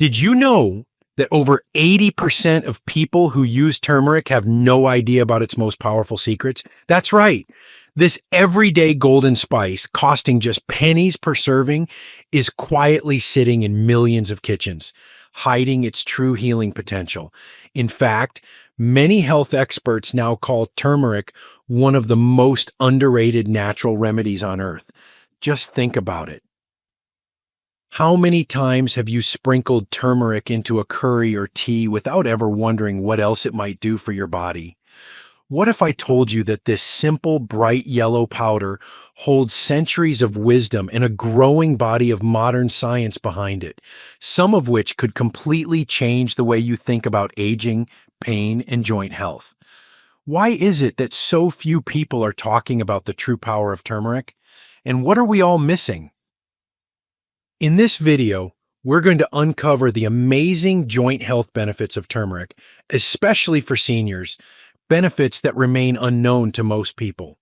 Did you know that over 80% of people who use turmeric have no idea about its most powerful secrets? That's right. This everyday golden spice, costing just pennies per serving, is quietly sitting in millions of kitchens, hiding its true healing potential. In fact, many health experts now call turmeric one of the most underrated natural remedies on earth. Just think about it. How many times have you sprinkled turmeric into a curry or tea without ever wondering what else it might do for your body? What if I told you that this simple, bright yellow powder holds centuries of wisdom and a growing body of modern science behind it, some of which could completely change the way you think about aging, pain, and joint health? Why is it that so few people are talking about the true power of turmeric? And what are we all missing? In this video, we're going to uncover the amazing joint health benefits of turmeric, especially for seniors, benefits that remain unknown to most people.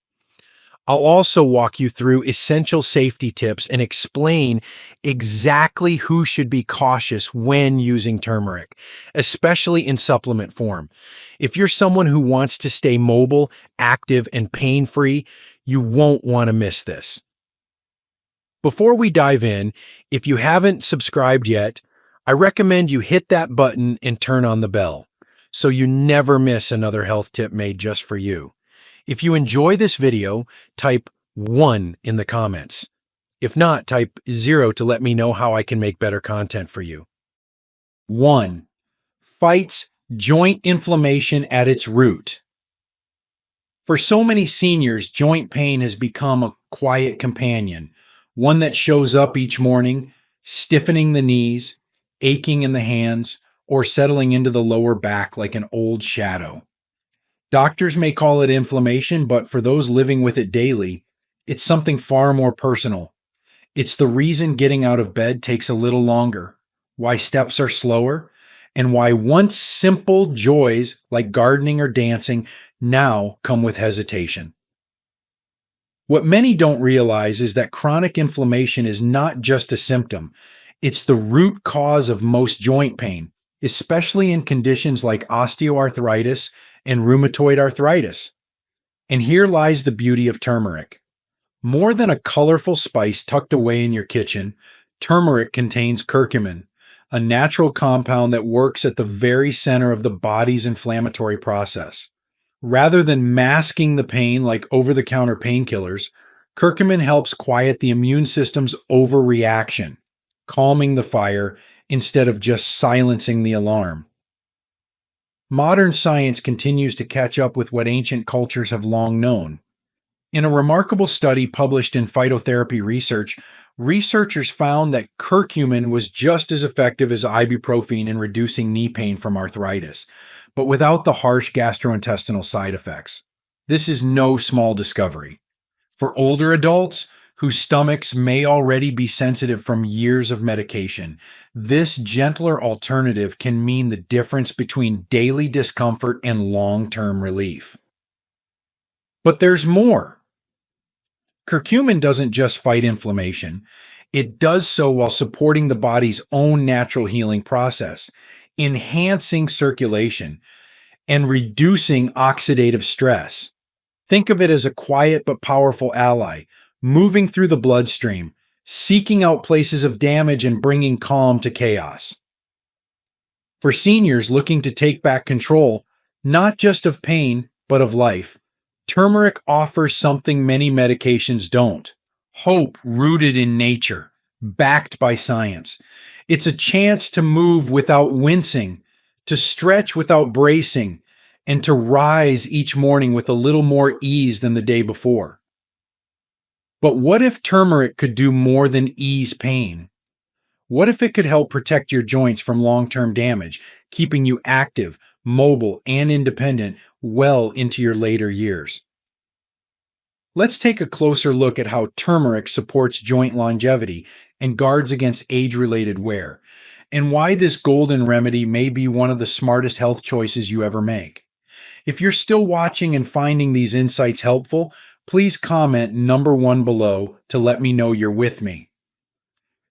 I'll also walk you through essential safety tips and explain exactly who should be cautious when using turmeric, especially in supplement form. If you're someone who wants to stay mobile, active, and pain-free, you won't want to miss this. Before we dive in, if you haven't subscribed yet, I recommend you hit that button and turn on the bell so you never miss another health tip made just for you. If you enjoy this video, type 1 in the comments. If not, type 0 to let me know how I can make better content for you. 1. Fights joint inflammation at its root. For so many seniors, joint pain has become a quiet companion, one that shows up each morning, stiffening the knees, aching in the hands, or settling into the lower back like an old shadow. Doctors may call it inflammation, but for those living with it daily, it's something far more personal. It's the reason getting out of bed takes a little longer, why steps are slower, and why once simple joys like gardening or dancing now come with hesitation. What many don't realize is that chronic inflammation is not just a symptom. It's the root cause of most joint pain, especially in conditions like osteoarthritis and rheumatoid arthritis. And here lies the beauty of turmeric. More than a colorful spice tucked away in your kitchen, turmeric contains curcumin, a natural compound that works at the very center of the body's inflammatory process. Rather than masking the pain like over-the-counter painkillers, curcumin helps quiet the immune system's overreaction, calming the fire instead of just silencing the alarm. Modern science continues to catch up with what ancient cultures have long known. In a remarkable study published in Phytotherapy Research, researchers found that curcumin was just as effective as ibuprofen in reducing knee pain from arthritis, but without the harsh gastrointestinal side effects. This is no small discovery. For older adults whose stomachs may already be sensitive from years of medication, this gentler alternative can mean the difference between daily discomfort and long-term relief. But there's more. Curcumin doesn't just fight inflammation. It does so while supporting the body's own natural healing process, enhancing circulation, and reducing oxidative stress. Think of it as a quiet but powerful ally, moving through the bloodstream, seeking out places of damage and bringing calm to chaos. For seniors looking to take back control, not just of pain, but of life, turmeric offers something many medications don't: hope rooted in nature, backed by science. It's a chance to move without wincing, to stretch without bracing, and to rise each morning with a little more ease than the day before. But what if turmeric could do more than ease pain? What if it could help protect your joints from long-term damage, keeping you active, mobile, and independent well into your later years? Let's take a closer look at how turmeric supports joint longevity and guards against age-related wear, and why this golden remedy may be one of the smartest health choices you ever make. If you're still watching and finding these insights helpful, please comment number 1 below to let me know you're with me.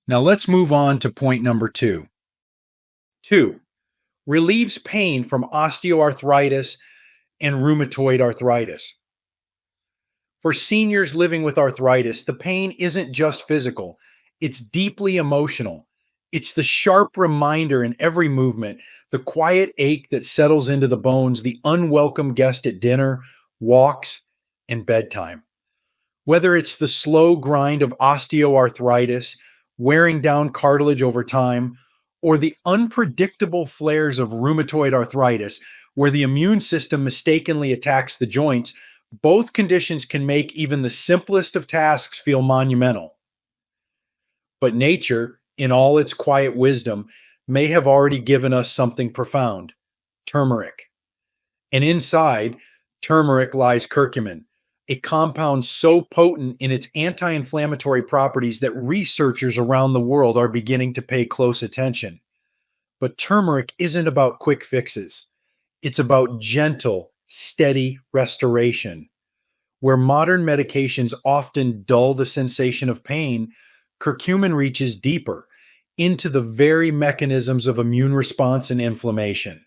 Now let's move on to point number 2. 2. Relieves pain from osteoarthritis and rheumatoid arthritis. For seniors living with arthritis, the pain isn't just physical, it's deeply emotional. It's the sharp reminder in every movement, the quiet ache that settles into the bones, the unwelcome guest at dinner, walks, and bedtime. Whether it's the slow grind of osteoarthritis, wearing down cartilage over time, or the unpredictable flares of rheumatoid arthritis, where the immune system mistakenly attacks the joints, both conditions can make even the simplest of tasks feel monumental. But nature, in all its quiet wisdom, may have already given us something profound: turmeric. And inside turmeric lies curcumin, a compound so potent in its anti inflammatory properties that researchers around the world are beginning to pay close attention. But turmeric isn't about quick fixes, it's about gentle, steady restoration. Where modern medications often dull the sensation of pain, curcumin reaches deeper into the very mechanisms of immune response and inflammation.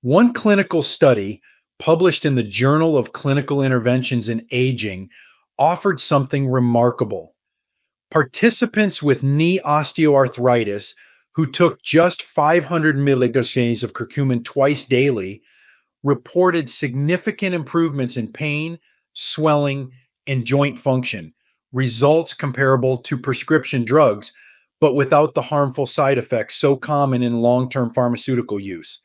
One clinical study published in the Journal of Clinical Interventions in Aging offered something remarkable. Participants with knee osteoarthritis who took just 500 milligrams of curcumin twice daily reported significant improvements in pain, swelling, and joint function, results comparable to prescription drugs, but without the harmful side effects so common in long-term pharmaceutical use.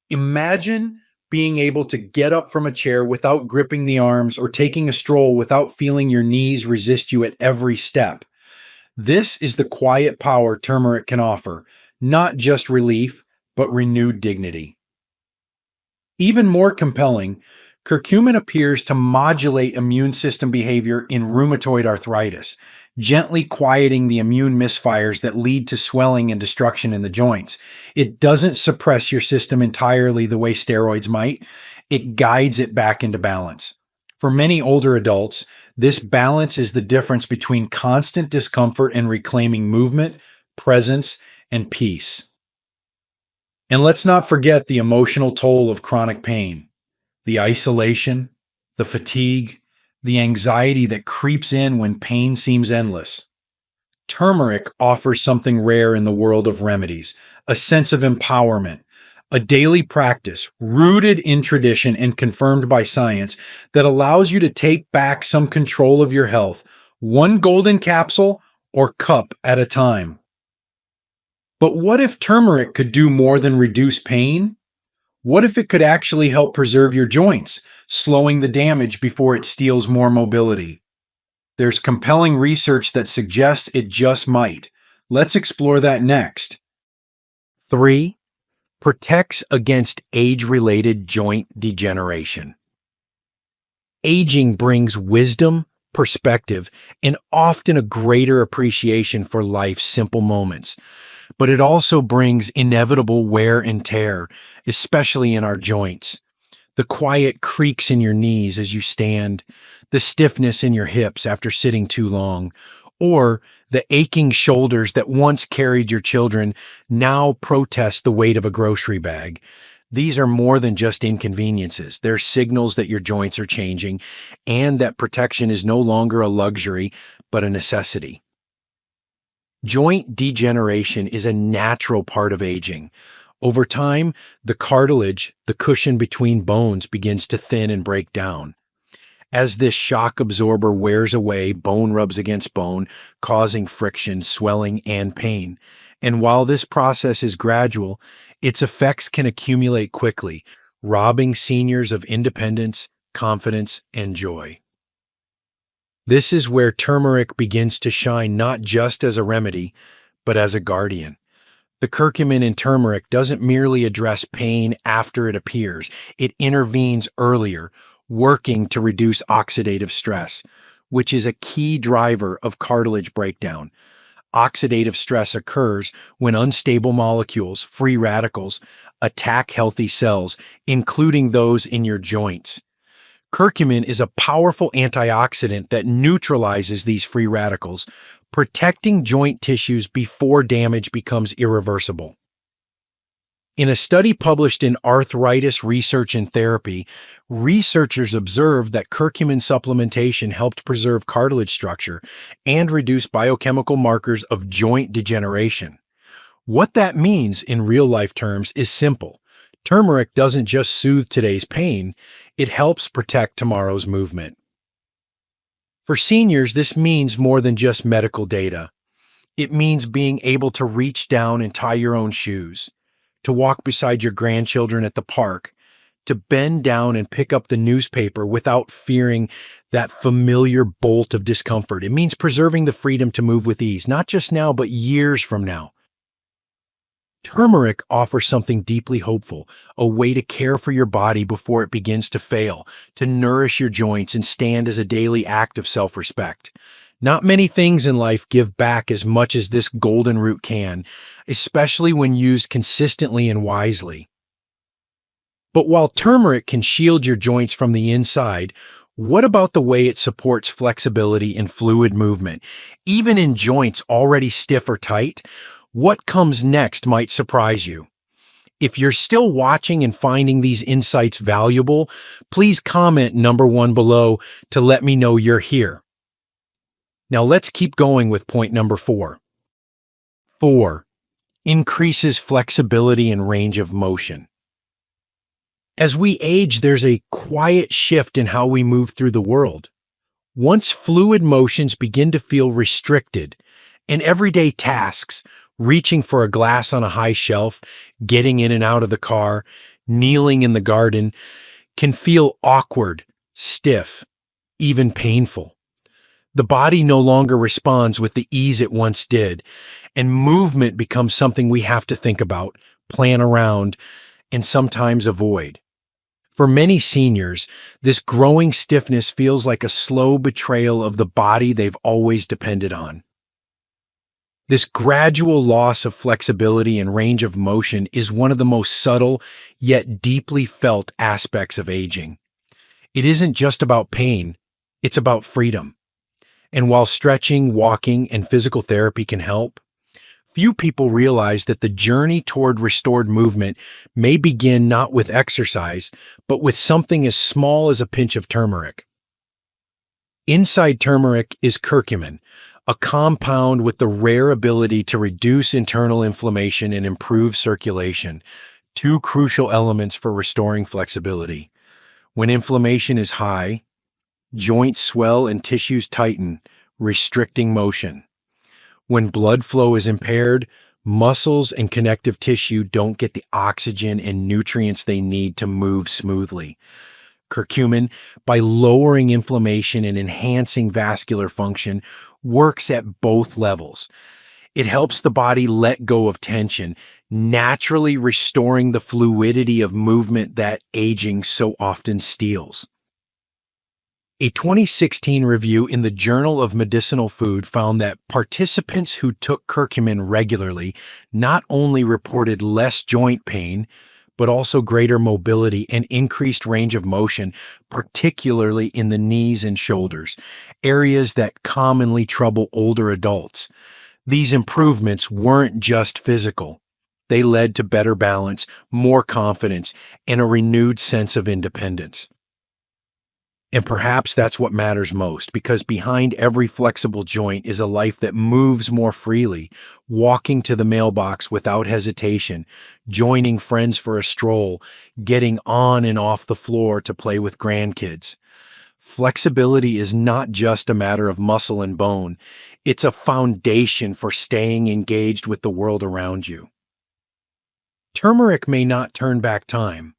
Imagine being able to get up from a chair without gripping the arms or taking a stroll without feeling your knees resist you at every step. This is the quiet power turmeric can offer, not just relief, but renewed dignity. Even more compelling, curcumin appears to modulate immune system behavior in rheumatoid arthritis, gently quieting the immune misfires that lead to swelling and destruction in the joints. It doesn't suppress your system entirely the way steroids might, it guides it back into balance. For many older adults, this balance is the difference between constant discomfort and reclaiming movement, presence, and peace. And let's not forget the emotional toll of chronic pain, the isolation, the fatigue, the anxiety that creeps in when pain seems endless. Turmeric offers something rare in the world of remedies: a sense of empowerment, a daily practice rooted in tradition and confirmed by science that allows you to take back some control of your health, one golden capsule or cup at a time. But what if turmeric could do more than reduce pain? What if it could actually help preserve your joints, slowing the damage before it steals more mobility? There's compelling research that suggests it just might. Let's explore that next. 3. Protects against age-related joint degeneration. Aging brings wisdom, perspective, and often a greater appreciation for life's simple moments. But it also brings inevitable wear and tear, especially in our joints. The quiet creaks in your knees as you stand, the stiffness in your hips after sitting too long, or the aching shoulders that once carried your children now protest the weight of a grocery bag. These are more than just inconveniences. They're signals that your joints are changing and that protection is no longer a luxury, but a necessity. Joint degeneration is a natural part of aging. Over time, the cartilage, the cushion between bones, begins to thin and break down. As this shock absorber wears away, bone rubs against bone, causing friction, swelling, and pain. And while this process is gradual, its effects can accumulate quickly, robbing seniors of independence, confidence, and joy. This is where turmeric begins to shine not just as a remedy, but as a guardian. The curcumin in turmeric doesn't merely address pain after it appears, it intervenes earlier, working to reduce oxidative stress, which is a key driver of cartilage breakdown. Oxidative stress occurs when unstable molecules, free radicals, attack healthy cells, including those in your joints. Curcumin is a powerful antioxidant that neutralizes these free radicals, protecting joint tissues before damage becomes irreversible. In a study published in Arthritis Research and Therapy, researchers observed that curcumin supplementation helped preserve cartilage structure and reduce biochemical markers of joint degeneration. What that means in real-life terms is simple. Turmeric doesn't just soothe today's pain, it helps protect tomorrow's movement. For seniors, this means more than just medical data. It means being able to reach down and tie your own shoes, to walk beside your grandchildren at the park, to bend down and pick up the newspaper without fearing that familiar bolt of discomfort. It means preserving the freedom to move with ease, not just now, but years from now. Turmeric offers something deeply hopeful, a way to care for your body before it begins to fail, to nourish your joints and stand as a daily act of self-respect. Not many things in life give back as much as this golden root can, especially when used consistently and wisely. But while turmeric can shield your joints from the inside, what about the way it supports flexibility and fluid movement? Even in joints already stiff or tight, what comes next might surprise you. If you're still watching and finding these insights valuable, please comment number 1 below to let me know you're here. Now let's keep going with point number 4. 4. Increases flexibility and range of motion. As we age, there's a quiet shift in how we move through the world. Once fluid motions begin to feel restricted, and everyday tasks, reaching for a glass on a high shelf, getting in and out of the car, kneeling in the garden, can feel awkward, stiff, even painful. The body no longer responds with the ease it once did, and movement becomes something we have to think about, plan around, and sometimes avoid. For many seniors, this growing stiffness feels like a slow betrayal of the body they've always depended on. This gradual loss of flexibility and range of motion is one of the most subtle yet deeply felt aspects of aging. It isn't just about pain, it's about freedom. And while stretching, walking, and physical therapy can help, few people realize that the journey toward restored movement may begin not with exercise, but with something as small as a pinch of turmeric. Inside turmeric is curcumin, a compound with the rare ability to reduce internal inflammation and improve circulation, 2 crucial elements for restoring flexibility. When inflammation is high, joints swell and tissues tighten, restricting motion. When blood flow is impaired, muscles and connective tissue don't get the oxygen and nutrients they need to move smoothly. Curcumin, by lowering inflammation and enhancing vascular function, works at both levels. It helps the body let go of tension, naturally restoring the fluidity of movement that aging so often steals. A 2016 review in the Journal of Medicinal Food found that participants who took curcumin regularly not only reported less joint pain, but also greater mobility and increased range of motion, particularly in the knees and shoulders, areas that commonly trouble older adults. These improvements weren't just physical. They led to better balance, more confidence, and a renewed sense of independence. And perhaps that's what matters most, because behind every flexible joint is a life that moves more freely, walking to the mailbox without hesitation, joining friends for a stroll, getting on and off the floor to play with grandkids. Flexibility is not just a matter of muscle and bone, it's a foundation for staying engaged with the world around you. Turmeric may not turn back time,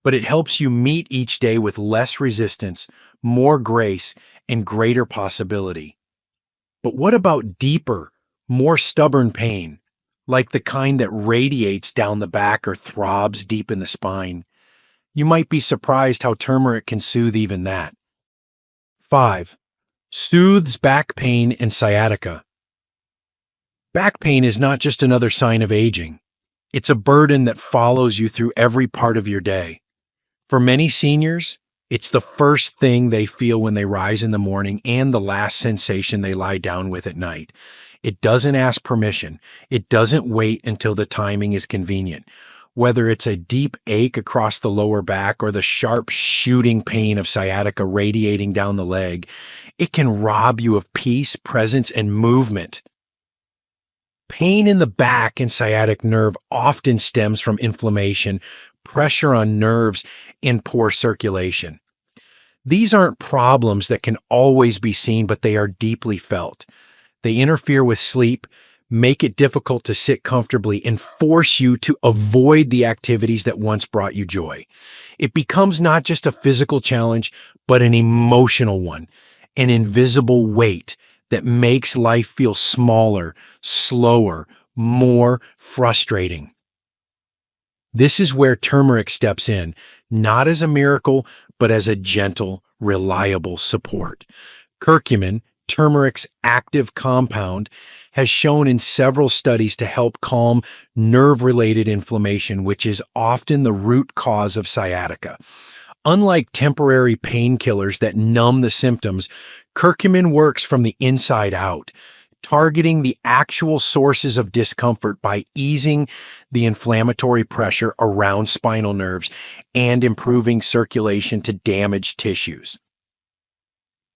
but it helps you meet each day with less resistance, more grace, and greater possibility. But what about deeper, more stubborn pain, like the kind that radiates down the back or throbs deep in the spine? You might be surprised how turmeric can soothe even that. 5. Soothes back pain and sciatica. Back pain is not just another sign of aging. It's a burden that follows you through every part of your day. For many seniors, it's the first thing they feel when they rise in the morning and the last sensation they lie down with at night. It doesn't ask permission. It doesn't wait until the timing is convenient. Whether it's a deep ache across the lower back or the sharp shooting pain of sciatica radiating down the leg, it can rob you of peace, presence, and movement. Pain in the back and sciatic nerve often stems from inflammation, pressure on nerves, and poor circulation. These aren't problems that can always be seen, but they are deeply felt. They interfere with sleep, make it difficult to sit comfortably, and force you to avoid the activities that once brought you joy. It becomes not just a physical challenge, but an emotional one, an invisible weight that makes life feel smaller, slower, more frustrating. This is where turmeric steps in, not as a miracle, but as a gentle, reliable support. Curcumin, turmeric's active compound, has shown in several studies to help calm nerve-related inflammation, which is often the root cause of sciatica. Unlike temporary painkillers that numb the symptoms, curcumin works from the inside out, targeting the actual sources of discomfort by easing the inflammatory pressure around spinal nerves and improving circulation to damaged tissues.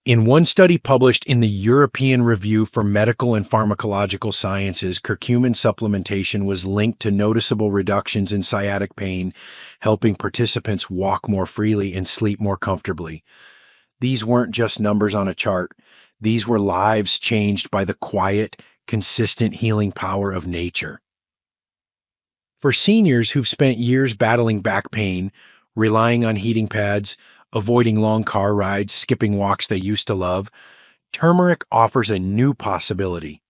In one study published in the European Review for Medical and Pharmacological Sciences, curcumin supplementation was linked to noticeable reductions in sciatic pain, helping participants walk more freely and sleep more comfortably. These weren't just numbers on a chart. These were lives changed by the quiet, consistent healing power of nature. For seniors who've spent years battling back pain, relying on heating pads, avoiding long car rides, skipping walks they used to love, turmeric offers a new possibility.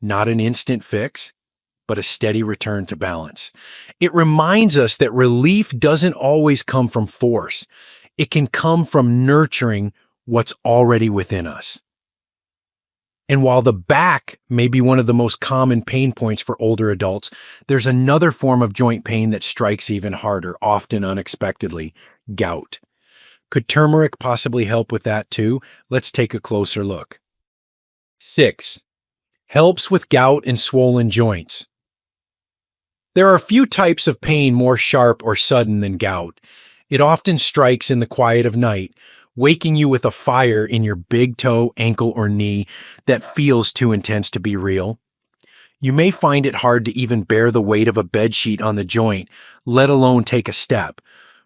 Not an instant fix, but a steady return to balance. It reminds us that relief doesn't always come from force. It can come from nurturing what's already within us. And while the back may be one of the most common pain points for older adults, there's another form of joint pain that strikes even harder, often unexpectedly: gout. Could turmeric possibly help with that too? Let's take a closer look. 6. Helps with gout and swollen joints. There are few types of pain more sharp or sudden than gout. It often strikes in the quiet of night, waking you with a fire in your big toe, ankle, or knee that feels too intense to be real. You may find it hard to even bear the weight of a bedsheet on the joint, let alone take a step.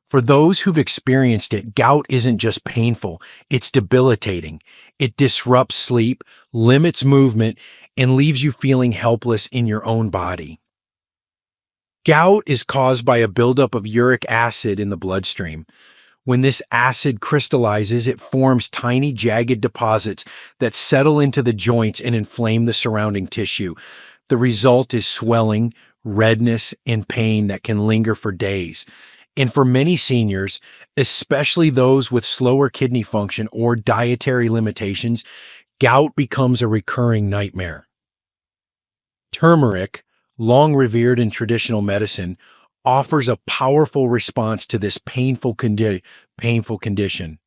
For those who've experienced it, gout isn't just painful, it's debilitating. It disrupts sleep, limits movement, and leaves you feeling helpless in your own body. Gout is caused by a buildup of uric acid in the bloodstream. When this acid crystallizes, it forms tiny jagged deposits that settle into the joints and inflame the surrounding tissue. The result is swelling, redness, and pain that can linger for days. And for many seniors, especially those with slower kidney function or dietary limitations, gout becomes a recurring nightmare. Turmeric, long revered in traditional medicine, offers a powerful response to this painful condition.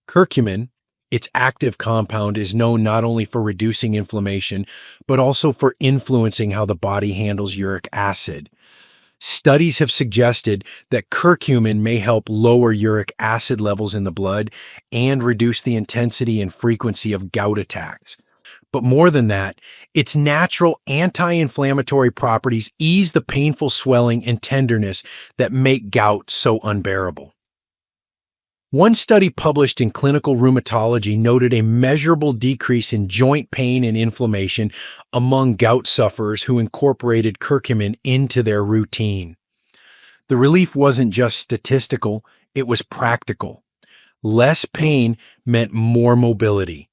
Curcumin, its active compound, is known not only for reducing inflammation, but also for influencing how the body handles uric acid. Studies have suggested that curcumin may help lower uric acid levels in the blood and reduce the intensity and frequency of gout attacks. But more than that, its natural anti-inflammatory properties ease the painful swelling and tenderness that make gout so unbearable. One study published in Clinical Rheumatology noted a measurable decrease in joint pain and inflammation among gout sufferers who incorporated curcumin into their routine. The relief wasn't just statistical, it was practical. Less pain meant more mobility.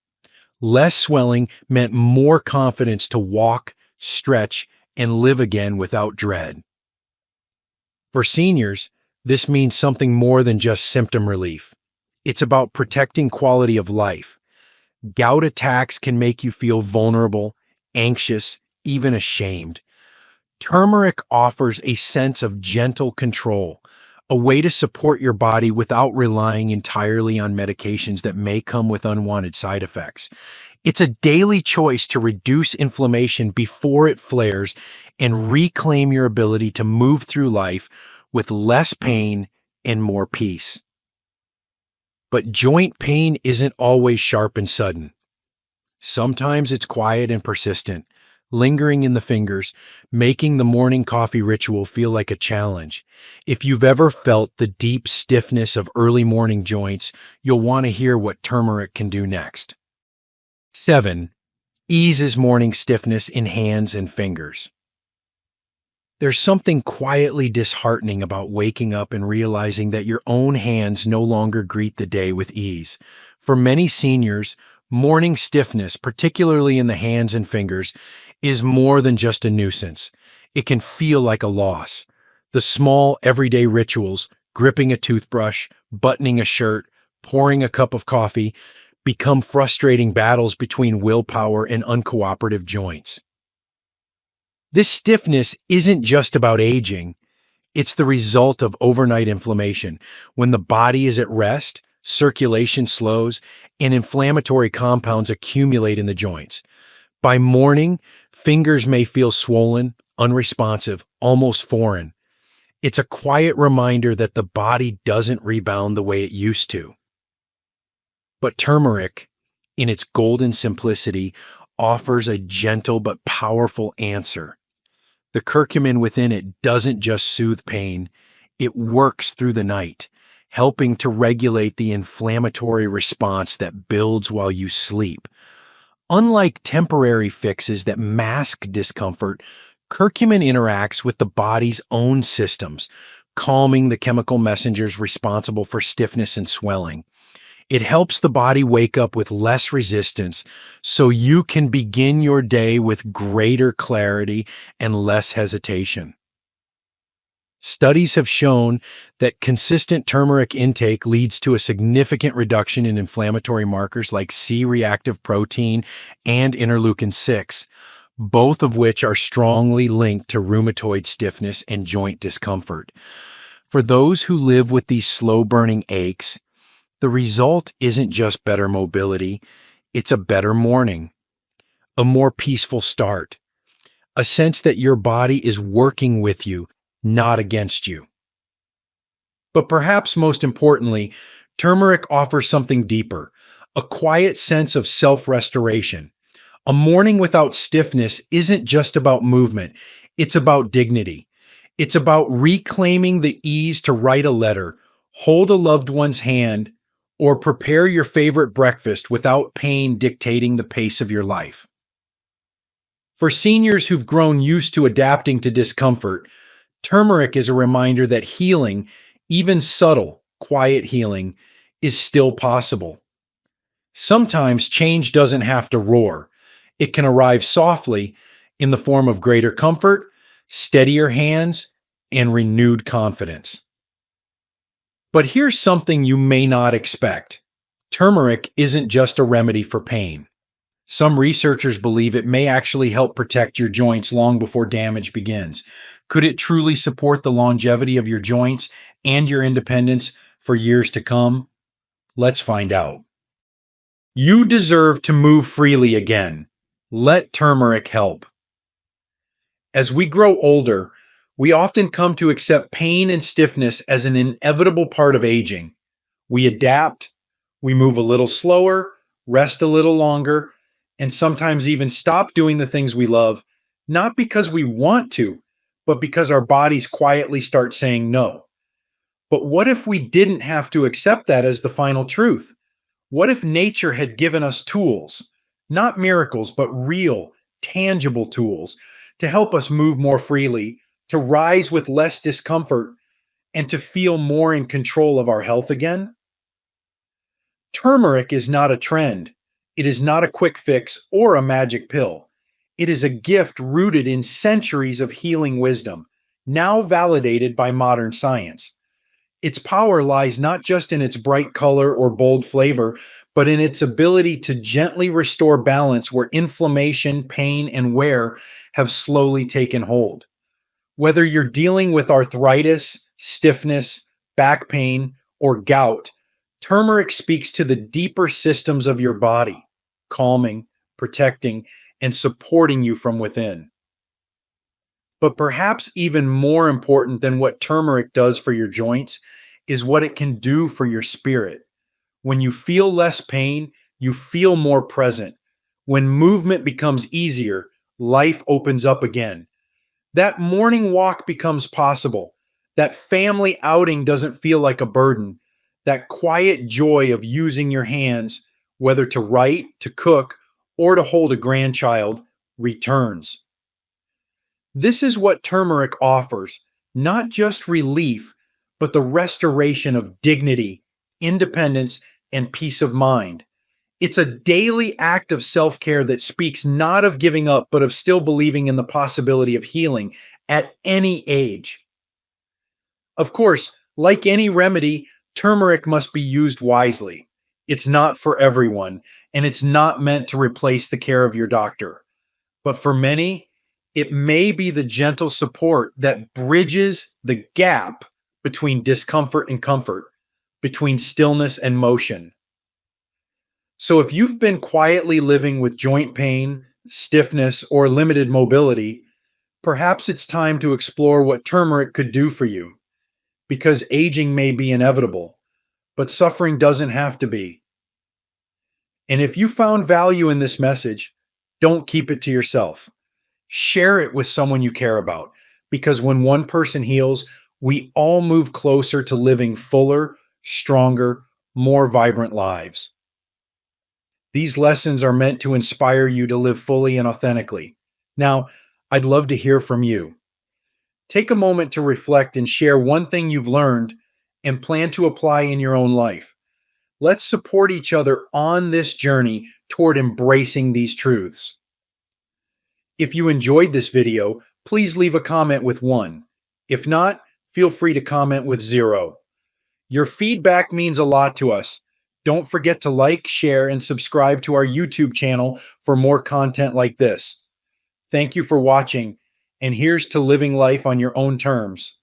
Less swelling meant more confidence to walk, stretch, and live again without dread. For seniors, this means something more than just symptom relief. It's about protecting quality of life. Gout attacks can make you feel vulnerable, anxious, even ashamed. Turmeric offers a sense of gentle control, a way to support your body without relying entirely on medications that may come with unwanted side effects. It's a daily choice to reduce inflammation before it flares and reclaim your ability to move through life with less pain and more peace. But joint pain isn't always sharp and sudden. Sometimes it's quiet and persistent, lingering in the fingers, making the morning coffee ritual feel like a challenge. If you've ever felt the deep stiffness of early morning joints, you'll want to hear what turmeric can do next. 7. Eases morning stiffness in hands and fingers. There's something quietly disheartening about waking up and realizing that your own hands no longer greet the day with ease. For many seniors, morning stiffness, particularly in the hands and fingers, is more than just a nuisance. It can feel like a loss. The small, everyday rituals, gripping a toothbrush, buttoning a shirt, pouring a cup of coffee, become frustrating battles between willpower and uncooperative joints. This stiffness isn't just about aging, it's the result of overnight inflammation. When the body is at rest, circulation slows, and inflammatory compounds accumulate in the joints. By morning, fingers may feel swollen, unresponsive, almost foreign. It's a quiet reminder that the body doesn't rebound the way it used to. But turmeric, in its golden simplicity, offers a gentle but powerful answer. The curcumin within it doesn't just soothe pain, it works through the night, helping to regulate the inflammatory response that builds while you sleep. Unlike temporary fixes that mask discomfort, curcumin interacts with the body's own systems, calming the chemical messengers responsible for stiffness and swelling. It helps the body wake up with less resistance so you can begin your day with greater clarity and less hesitation. Studies have shown that consistent turmeric intake leads to a significant reduction in inflammatory markers like C-reactive protein and interleukin-6, both of which are strongly linked to rheumatoid stiffness and joint discomfort. For those who live with these slow-burning aches, the result isn't just better mobility, it's a better morning, a more peaceful start, a sense that your body is working with you, not against you. But perhaps most importantly, turmeric offers something deeper, a quiet sense of self-restoration. A morning without stiffness isn't just about movement, it's about dignity. It's about reclaiming the ease to write a letter, hold a loved one's hand, or prepare your favorite breakfast without pain dictating the pace of your life. For seniors who've grown used to adapting to discomfort, turmeric is a reminder that healing, even subtle, quiet healing, is still possible. Sometimes change doesn't have to roar. It can arrive softly in the form of greater comfort, steadier hands, and renewed confidence. But here's something you may not expect. Turmeric isn't just a remedy for pain. Some researchers believe it may actually help protect your joints long before damage begins. Could it truly support the longevity of your joints and your independence for years to come? Let's find out. You deserve to move freely again. Let turmeric help. As we grow older, we often come to accept pain and stiffness as an inevitable part of aging. We adapt, we move a little slower, rest a little longer, and sometimes even stop doing the things we love, not because we want to, but because our bodies quietly start saying no. But what if we didn't have to accept that as the final truth? What if nature had given us tools, not miracles, but real, tangible tools to help us move more freely, to rise with less discomfort, and to feel more in control of our health again? Turmeric is not a trend. It is not a quick fix or a magic pill. It is a gift rooted in centuries of healing wisdom, now validated by modern science. Its power lies not just in its bright color or bold flavor, but in its ability to gently restore balance where inflammation, pain, and wear have slowly taken hold. Whether you're dealing with arthritis, stiffness, back pain, or gout, turmeric speaks to the deeper systems of your body, calming, protecting, and supporting you from within. But perhaps even more important than what turmeric does for your joints is what it can do for your spirit. When you feel less pain, you feel more present. When movement becomes easier, life opens up again. That morning walk becomes possible. That family outing doesn't feel like a burden. That quiet joy of using your hands, whether to write, to cook, or to hold a grandchild, returns. This is what turmeric offers, not just relief, but the restoration of dignity, independence, and peace of mind. It's a daily act of self care that speaks not of giving up, but of still believing in the possibility of healing at any age. Of course, like any remedy, turmeric must be used wisely. It's not for everyone, and it's not meant to replace the care of your doctor. But for many, it may be the gentle support that bridges the gap between discomfort and comfort, between stillness and motion. So if you've been quietly living with joint pain, stiffness, or limited mobility, perhaps it's time to explore what turmeric could do for you. Because aging may be inevitable, but suffering doesn't have to be. And if you found value in this message, don't keep it to yourself. Share it with someone you care about, because when one person heals, we all move closer to living fuller, stronger, more vibrant lives. These lessons are meant to inspire you to live fully and authentically. Now, I'd love to hear from you. Take a moment to reflect and share one thing you've learned and plan to apply in your own life. Let's support each other on this journey toward embracing these truths. If you enjoyed this video, please leave a comment with 1. If not, feel free to comment with 0. Your feedback means a lot to us. Don't forget to like, share, and subscribe to our YouTube channel for more content like this. Thank you for watching, and here's to living life on your own terms.